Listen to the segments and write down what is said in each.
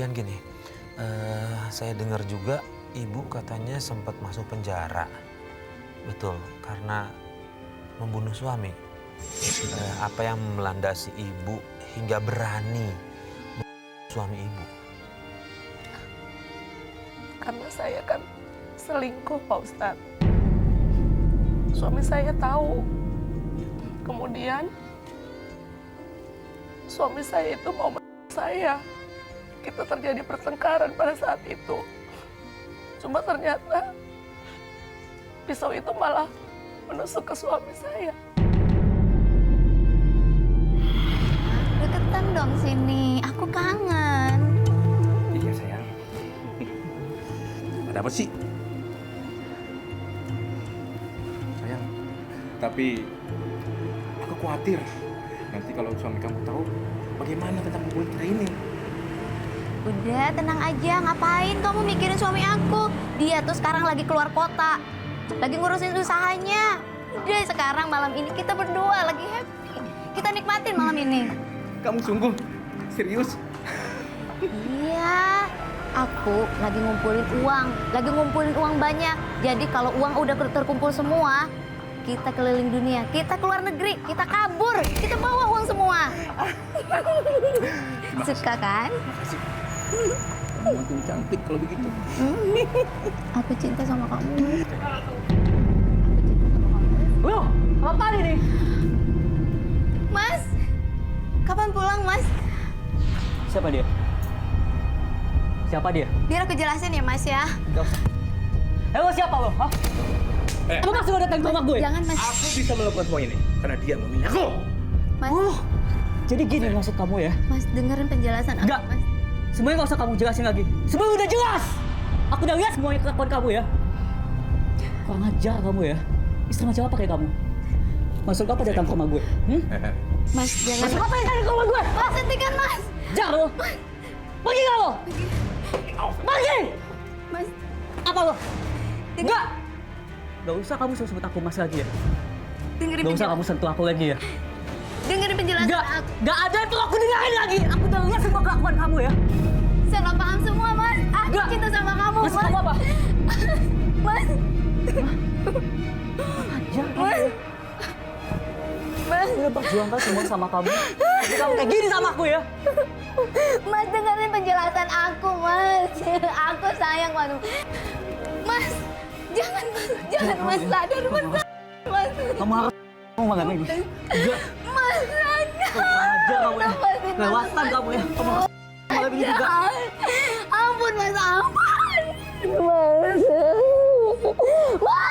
kemudian gini, saya dengar juga ibu katanya sempat masuk penjara. Betul, karena membunuh suami. Apa yang melandasi ibu hingga berani membunuh suami ibu? Karena saya kan selingkuh, Pak Ustadz. Suami saya tahu. Kemudian suami saya itu mau membunuh saya. Kita terjadi pertengkaran pada saat itu. Cuma ternyata pisau itu malah menusuk ke suami saya. Deketan dong sini, aku kangen. Iya sayang. Ada apa sih? Sayang, tapi aku khawatir nanti kalau suami kamu tahu bagaimana tentang hubungan kita ini. Udah, tenang aja. Ngapain kamu mikirin suami aku? Dia tuh sekarang lagi keluar kota. Lagi ngurusin usahanya. Udah, sekarang malam ini kita berdua lagi happy. Kita nikmatin malam ini. Kamu sungguh serius? Iya, aku lagi ngumpulin uang banyak. Jadi kalau uang udah terkumpul semua, kita keliling dunia, kita keluar negeri, kita kabur, kita bawa uang semua. Suka kan? Makasih. Kamu makin cantik kalau begitu. Aku cinta sama kamu. Loh, apa ini? Mas, kapan pulang, Mas? Siapa dia? Siapa dia? Biar aku jelasin ya, Mas ya. Gak usah. Lo siapa lo? Hah? Lo masih mau datang ke rumah gue? Jangan, Mas. Aku bisa melakukan semua ini karena dia memilih aku. Mas, Jadi gini maksud kamu ya? Mas dengerin penjelasan aku, Enggak. Mas. Semuanya nggak usah kamu jelasin lagi. Semuanya udah jelas. Aku udah lihat semuanya kelakuan kamu ya. Kurang ajar kamu ya. Istri macam apa kayak kamu? Maksud apa datang ke rumah gue? Mas, jangan. Maksud apa yang datang ke rumah gue? Mas, hentikan, Mas. Jangan lo. Pergi nggak lo? Pergi! Mas, Apa lo? Enggak! Gak usah kamu sebut aku mas lagi ya. dengerin Gak usah penjelasan. kamu sentuh aku lagi ya. Dengerin penjelasan Enggak, aku. enggak ada yang perlu aku dengarin lagi. Aku udah lihat semua kelakuan kamu ya. Salah paham semua, Mas. Aku Enggak. cinta sama kamu, Maksud Mas. kamu apa? Mas, Ajar kamu ya. Mas, Aku udah perjuangkan semua sama kamu. Tapi kamu kayak gini sama aku ya. Mas dengerin penjelasan aku, Mas. Aku sayang padamu. Mas, jangan, Mas. Jangan, Mas. Sadar, Mas. Mas, Kamu harus kamu malam ini. Enggak. Mas, sadar. Kurang ajar kamu ya. Lepasin, Mas. Kelewatan kamu ya. Kamu harus malam ini juga. Jangan. Ampun, Mas. Ampun. Mas. Mas.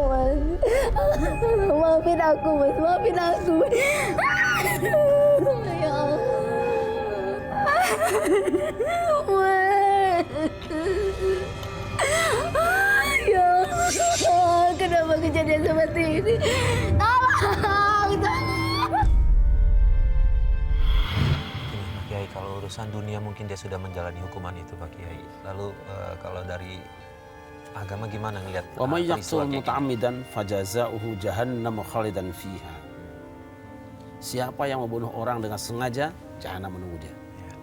Mas. Maafin aku, Mas. Maafin aku. Ya Allah. Mas. Ya Allah. Kenapa kejadian seperti ini? Tolong. Gini, Pak Kiai, kalau urusan dunia mungkin dia sudah menjalani hukuman itu, Pak Kiai. Lalu kalau dari agama gimana ngelihat Wa may peristiwa yaqtul kayak gini? muta'ammidan fajaza'uhu jahannam khalidan fiha. Siapa yang membunuh orang dengan sengaja, jahanam menunggu dia. Ya.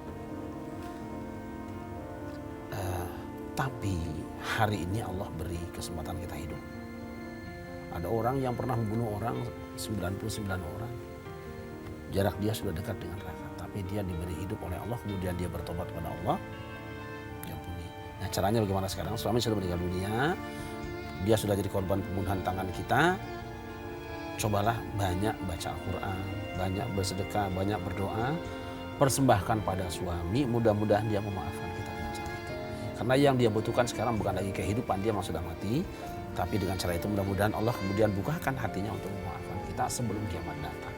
Tapi hari ini Allah beri kesempatan kita hidup. Ada orang yang pernah membunuh orang 99 orang. Jarak dia sudah dekat dengan neraka, tapi dia diberi hidup oleh Allah, kemudian dia bertobat kepada Allah. Diampuni. Nah, caranya bagaimana sekarang? Suami sudah meninggal dunia, dia sudah jadi korban pembunuhan tangan kita. Cobalah banyak baca Al-Quran, banyak bersedekah, banyak berdoa, persembahkan pada suami, mudah-mudahan dia memaafkan kita dengan cara itu. Karena yang dia butuhkan sekarang bukan lagi kehidupan, dia memang sudah mati, tapi dengan cara itu mudah-mudahan Allah kemudian bukakan hatinya untuk memaafkan kita sebelum kiamat datang.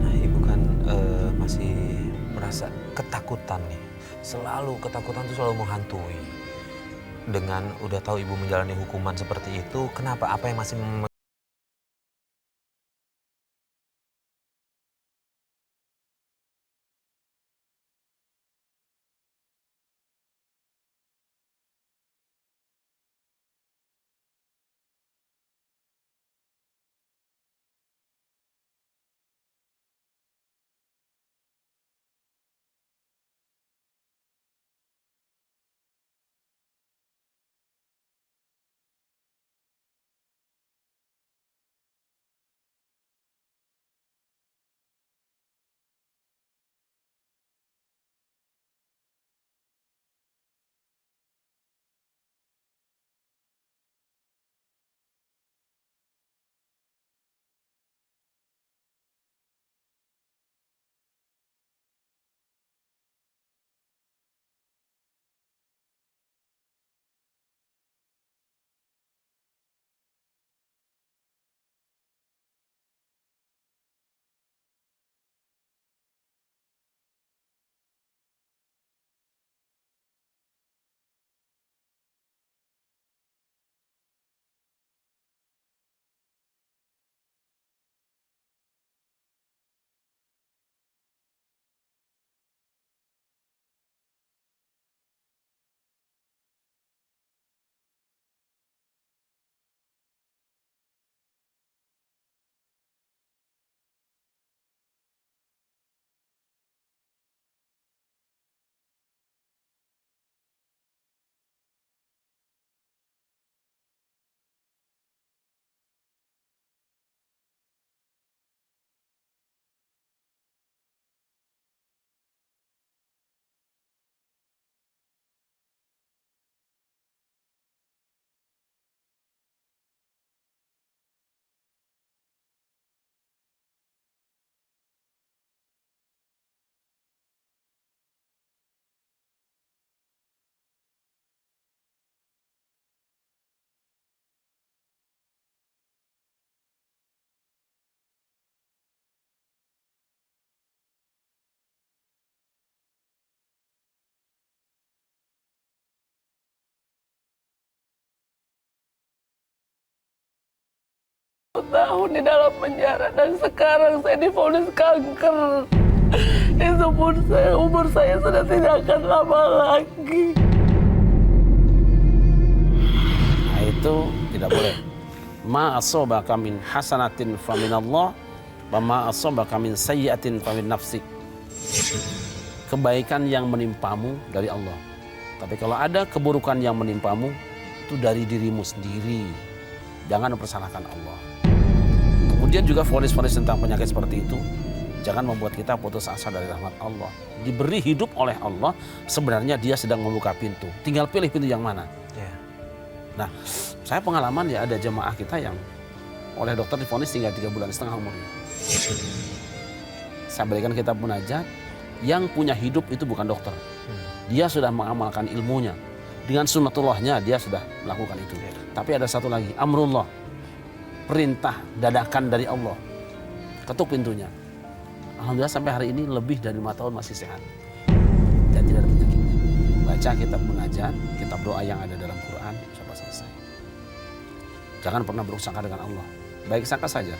Nah, ibu kan masih merasa ketakutan nih. Selalu ketakutan itu selalu menghantui. Dengan udah tahu ibu menjalani hukuman seperti itu, kenapa? Apa yang masih tahun di dalam penjara dan sekarang saya divonis kanker. Itu pun umur saya sudah tidak akan lama lagi. Nah, itu tidak boleh. Ma asabaka min hasanatin faminallah wa ma asabaka min sayyi'atin famin nafsik. Kebaikan yang menimpamu dari Allah. Tapi kalau ada keburukan yang menimpamu, itu dari dirimu sendiri. Jangan mempersalahkan Allah. Kemudian juga vonis-vonis tentang penyakit seperti itu, jangan membuat kita putus asa dari rahmat Allah. Diberi hidup oleh Allah, sebenarnya dia sedang membuka pintu. Tinggal pilih pintu yang mana. Ya. Nah, saya pengalaman ya ada jemaah kita yang oleh dokter divonis tinggal 3,5 bulan umurnya. Saya berikan kitab munajat, yang punya hidup itu bukan dokter. Dia sudah mengamalkan ilmunya. Dengan sunnatullahnya dia sudah melakukan itu. Tapi ada satu lagi, amrullah. Perintah dadakan dari Allah. Ketuk pintunya. Alhamdulillah sampai hari ini lebih dari 5 tahun masih sehat. Dan tidak ada penyakitnya. Baca kitab munajat, kitab doa yang ada dalam Quran, sampai selesai. Jangan pernah buruk sangka dengan Allah. Baik sangka saja.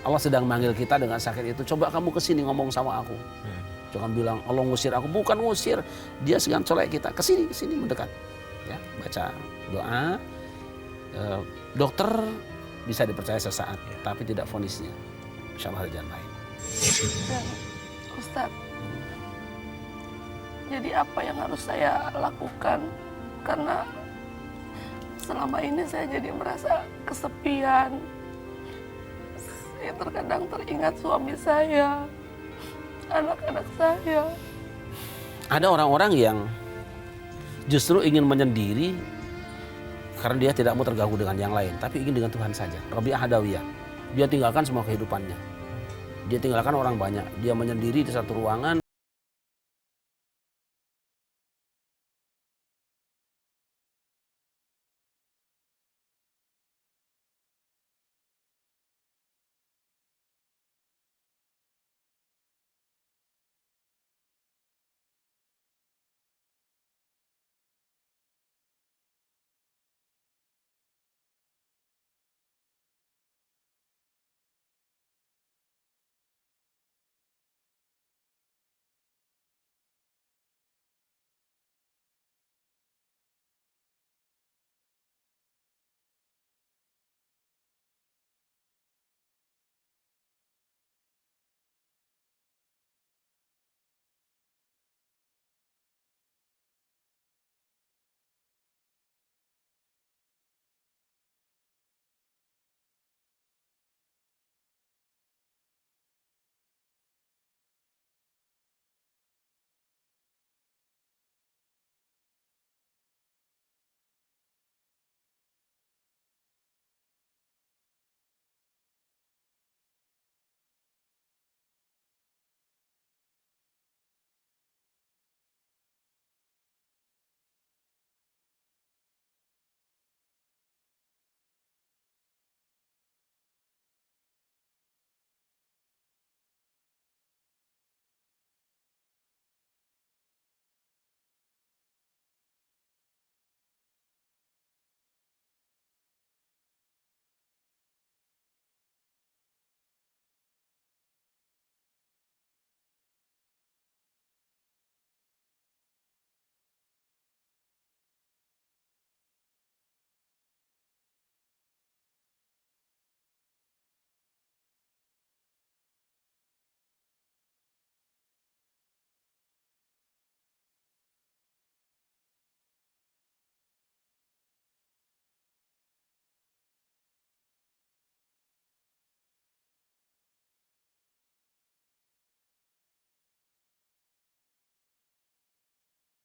Allah sedang manggil kita dengan sakit itu. Coba kamu kesini ngomong sama aku. Jangan bilang Allah ngusir aku. Bukan ngusir. Dia sedang colek kita. Kesini mendekat. Ya, baca doa. Dokter bisa dipercaya sesaat, tapi tidak vonisnya. Insya Allah ada jalan lain. Dan Ustadz, jadi apa yang harus saya lakukan? Karena selama ini saya jadi merasa kesepian. Saya terkadang teringat suami saya, anak-anak saya. Ada orang-orang yang justru ingin menyendiri karena dia tidak mau terganggu dengan yang lain, tapi ingin dengan Tuhan saja. Rabi'ah Adawiyah, dia tinggalkan semua kehidupannya. Dia tinggalkan orang banyak, dia menyendiri di satu ruangan.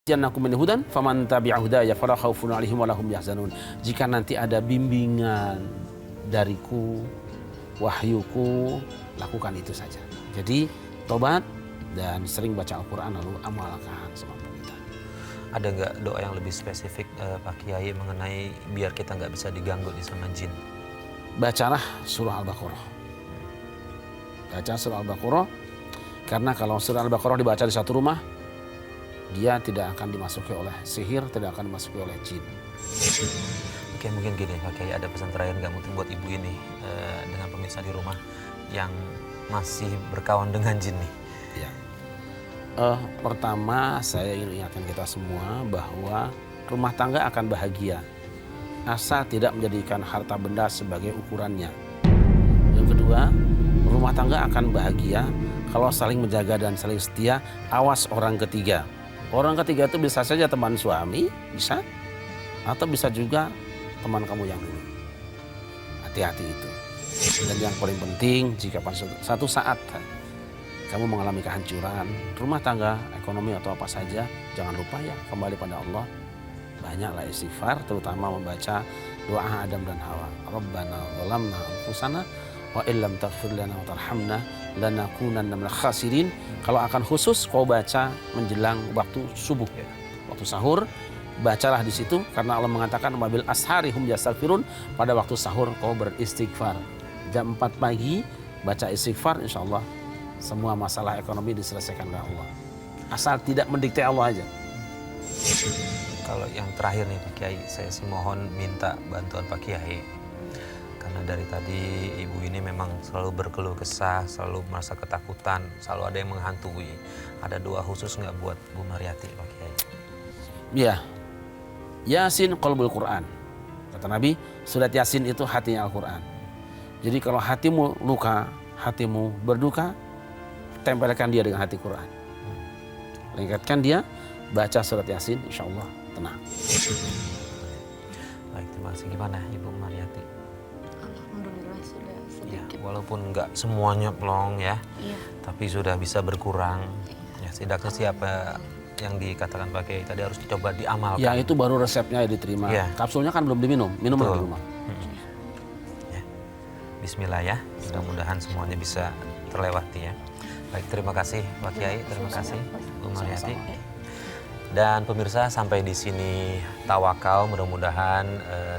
Jannakum min hudan faman tabi'a hudaya fala khaufun 'alaihim wa lahum yahzanun. Jika nanti ada bimbingan dariku, wahyuku, lakukan itu saja. Jadi tobat dan sering baca Al-Quran lalu amalkan semampu kita. Ada nggak doa yang lebih spesifik Pak Kiai mengenai biar kita nggak bisa diganggu di sama jin? Bacalah surah Al-Baqarah. Baca surah Al-Baqarah karena kalau surah Al-Baqarah dibaca di satu rumah, dia tidak akan dimasuki oleh sihir, tidak akan dimasuki oleh jin. Oke, mungkin gini Pak Kiai, ada pesan terakhir nggak mungkin buat ibu ini dengan pemirsa di rumah yang masih berkawan dengan jin nih? Ya. Pertama saya ingin ingatkan kita semua bahwa rumah tangga akan bahagia asal tidak menjadikan harta benda sebagai ukurannya. Yang kedua, rumah tangga akan bahagia kalau saling menjaga dan saling setia, awas orang ketiga. Orang ketiga itu bisa saja teman suami, bisa, atau bisa juga teman kamu yang dulu. Hati-hati itu. Dan yang paling penting, jika pada satu saat kamu mengalami kehancuran, rumah tangga, ekonomi atau apa saja, jangan lupa ya kembali pada Allah. Banyaklah istighfar, terutama membaca doa Adam dan Hawa. Rabbana zalamna anfusana wa illam taghfir lana wa tarhamna lanakunanna minal khasirin. Kalau akan khusus kau baca menjelang waktu subuh, waktu sahur, bacalah di situ karena Allah mengatakan wabil ashari hum yastaghfirun, pada waktu sahur kau beristighfar. Jam 4 pagi baca istighfar, insya Allah semua masalah ekonomi diselesaikan oleh Allah. Asal tidak mendikte Allah aja. Kalau yang terakhir nih Pak Kiai, saya sih mohon minta bantuan Pak Kiai. Karena dari tadi ibu ini memang selalu berkeluh kesah, selalu merasa ketakutan, selalu ada yang menghantui. Ada doa khusus nggak buat Bu Mariati Pak Kiai? Ya, Yasin qalbul Quran. Kata Nabi, surat Yasin itu hatinya Al-Quran. Jadi kalau hatimu luka, hatimu berduka, tempelkan dia dengan hati Quran. Lengkapkan dia, baca surat Yasin, insya Allah tenang. Baik, terima kasih. Gimana Ibu Mariati? Alhamdulillah sudah Ya, sedikit. walaupun nggak semuanya plong ya, Iya. tapi sudah bisa berkurang. Ya, setidaknya siapa yang dikatakan Pak Kiai tadi harus dicoba diamalkan. Ya itu baru resepnya diterima. Ya. Kapsulnya kan belum diminum, minum Betul. di rumah. Ya. Bismillah ya, mudah-mudahan semuanya bisa terlewati ya. Baik, terima kasih Pak Kiai, terima kasih Bu Mariati. Dan pemirsa, sampai di sini tawakal. Mudah-mudahan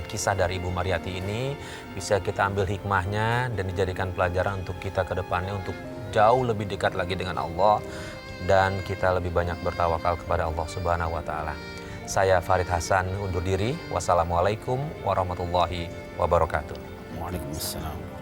kisah dari Ibu Mariati ini bisa kita ambil hikmahnya dan dijadikan pelajaran untuk kita ke depannya untuk jauh lebih dekat lagi dengan Allah dan kita lebih banyak bertawakal kepada Allah Subhanahu wa taala. Saya Farid Hasan undur diri. Wassalamualaikum warahmatullahi wabarakatuh. Waalaikumsalam.